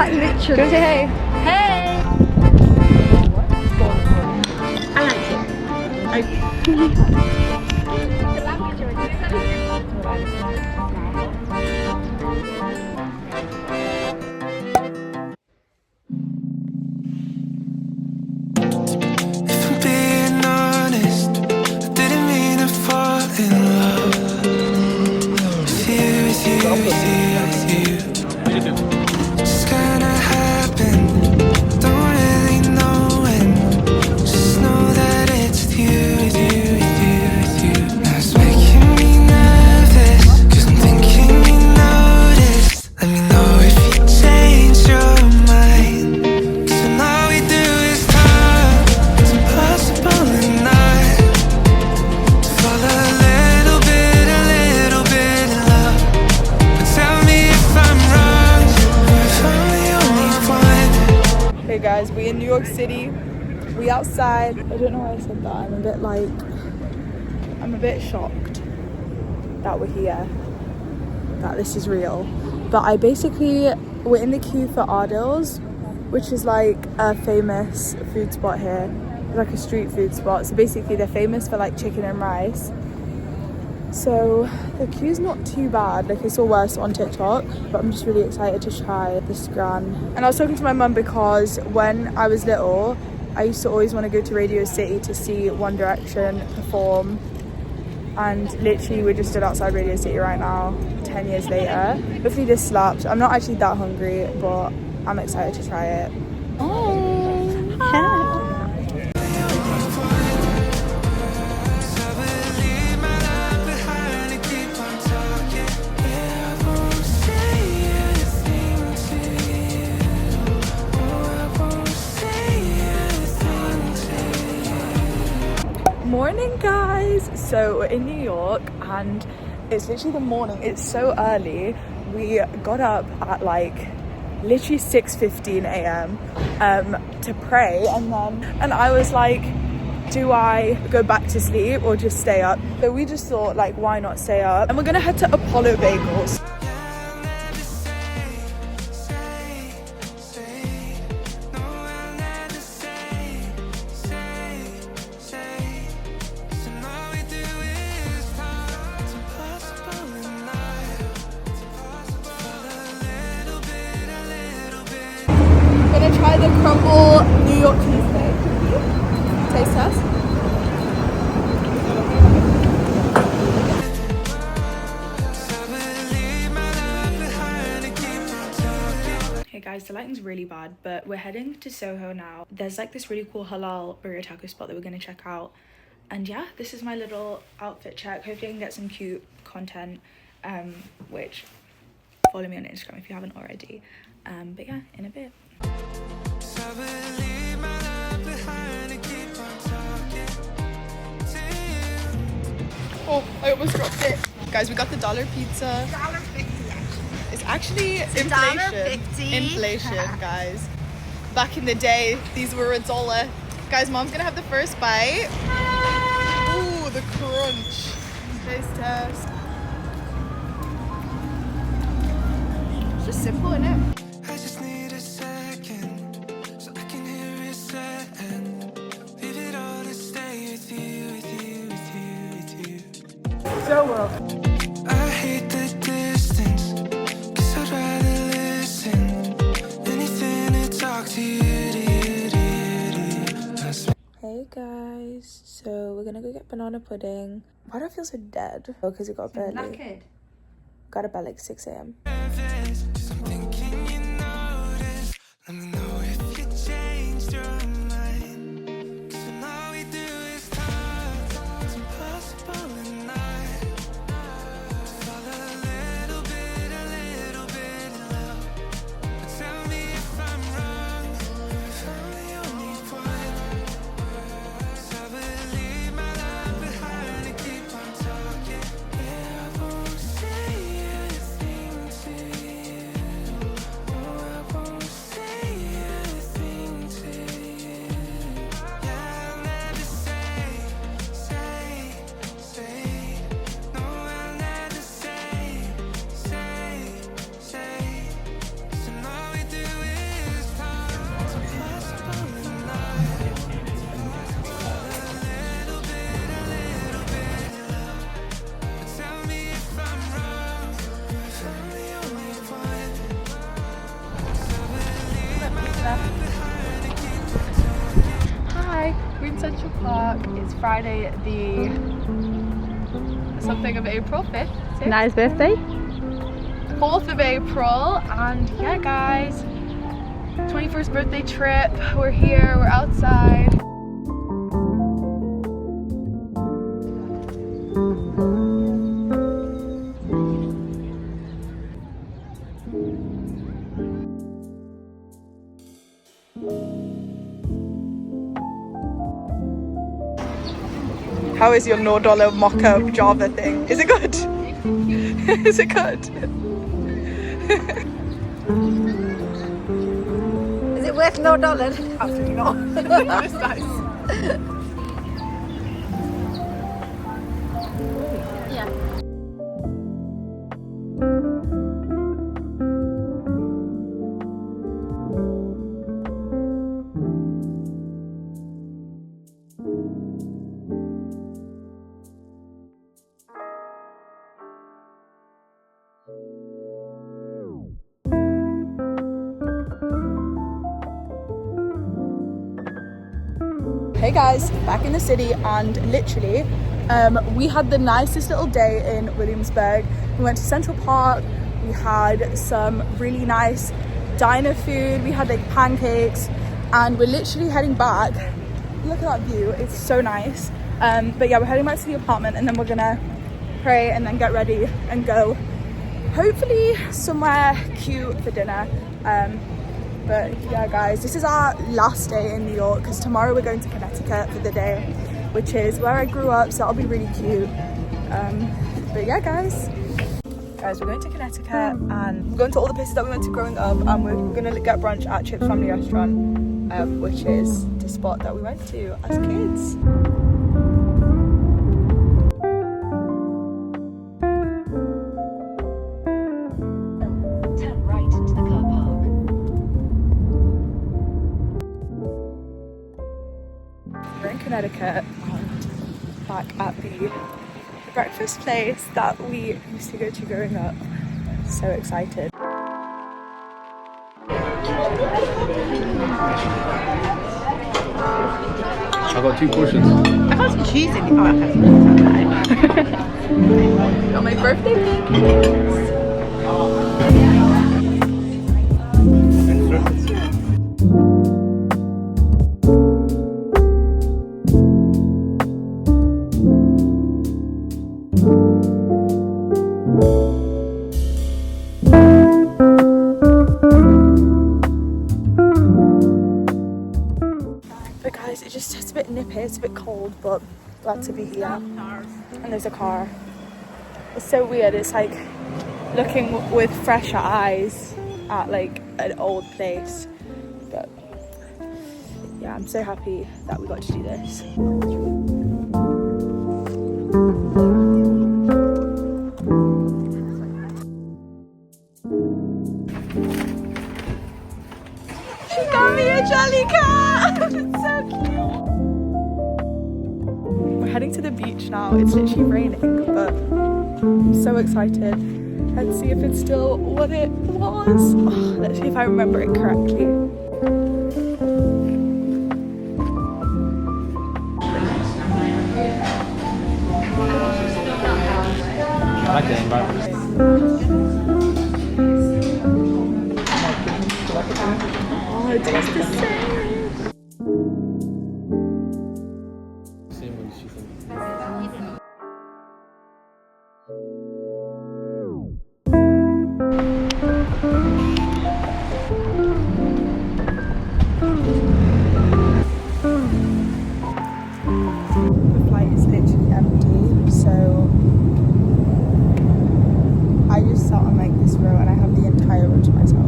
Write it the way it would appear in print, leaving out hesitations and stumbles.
Like literally. Go say hey. Hey! I like it. The language If I'm being honest, I didn't mean to fall in love with you, with you, with you, with you. Just kinda happened, don't really know when. Just know that it's with you, with you, with you, with you. Now it's making me nervous, 'cause I'm thinking you noticed. Let me know if you change your mind, 'cause when all we do is talk, it's impossible at night to fall a little bit in love. But tell me if I'm wrong, or if I'm the only one. Hey guys, we in New York City. We outside. I don't know why I said that. I'm a bit shocked that we're here, that this is real. But we're in the queue for Ardell's, which is like a famous food spot here. It's like a street food spot. So basically they're famous for like chicken and rice. So the queue's not too bad. Like I saw worse on TikTok, but I'm just really excited to try this gran. And I was talking to my mum because when I was little, I used to always want to go to Radio City to see One Direction perform. And literally we're just stood outside Radio City right now, 10 years later. Hopefully this slaps. I'm not actually that hungry, but I'm excited to try it. Morning guys, so we're in New York and it's literally the morning. It's so early. We got up at like literally 6:15 a.m. To pray, and I was like, do I go back to sleep or just stay up? So we just thought like, why not stay up? And we're gonna head to Apollo Bagels. Gonna try the crumble New York cheesecake. Taste test. Hey guys, the lighting's really bad, but we're heading to Soho now. There's like this really cool halal burrito taco spot that we're gonna check out. And yeah, this is my little outfit check. Hopefully I can get some cute content, which follow me on Instagram if you haven't already. But yeah, in a bit. Oh, I almost dropped it. Guys, we got the dollar pizza. $1.50 It's actually $1.50. Inflation, guys. Back in the day, these were $1. Guys, mom's gonna have the first bite. Ooh, the crunch. Taste test. It's just simple, innit? I just need a second, so I can hear it set and leave it all to stay with you, with you, with you, with you. So well. I hate the distance, 'cause I'd rather listen, anything to talk to you, to you, to you, to you. That's Hey guys, so we're gonna go get banana pudding. Why do I feel so dead? Oh, because we got up early. Knackered. Got up at like 6 a.m. nervous, 'cause I'm thinking you notice. Let me know if you changed your mind, 'cause when all we do is talk, it's impossible at night to fall a little bit in love. But tell me if I'm wrong, or if I'm the only one. 'Cause I will leave my love behind and keep on talking. Yeah, I won't say anything to Central Park. It's Friday the something of April 5th. Nice birthday. 4th of April, and yeah guys, 21st birthday trip. We're here, we're outside. How is your $0 mocha Java thing? Is it good? Is it good? Is it worth $0? Absolutely not. It's nice. Yeah. Hey guys, back in the city, and literally we had the nicest little day in Williamsburg. We went to Central Park, we had some really nice diner food, we had like pancakes, and we're literally heading back. Look at that view, it's so nice. But yeah, we're heading back to the apartment, and then we're gonna pray and then get ready and go hopefully somewhere cute for dinner. But yeah guys, this is our last day in New York because tomorrow we're going to Connecticut for the day, which is where I grew up, so that'll be really cute. But yeah guys, we're going to Connecticut and we're going to all the places that we went to growing up, and we're gonna get brunch at Chip's Family Restaurant, which is the spot that we went to as kids. We're in Connecticut and back at the breakfast place that we used to go to growing up. So excited. I got 2 portions. I can't see cheese in it. Got my birthday pancakes. But guys, it's a bit nippy, it's a bit cold, but glad to be here. And there's a car. It's so weird, it's like looking with fresher eyes at like an old place. But yeah, I'm so happy that we got to do this. She got me a jelly cat! It's so cute! We're heading to the beach now. It's literally raining, but I'm so excited. Let's see if it's still what it was. Oh, let's see if I remember it correctly. I like the environment. Oh, it tastes the same. Same with chicken. The flight is literally empty, so I just sat on like this row and I have the entire row to myself.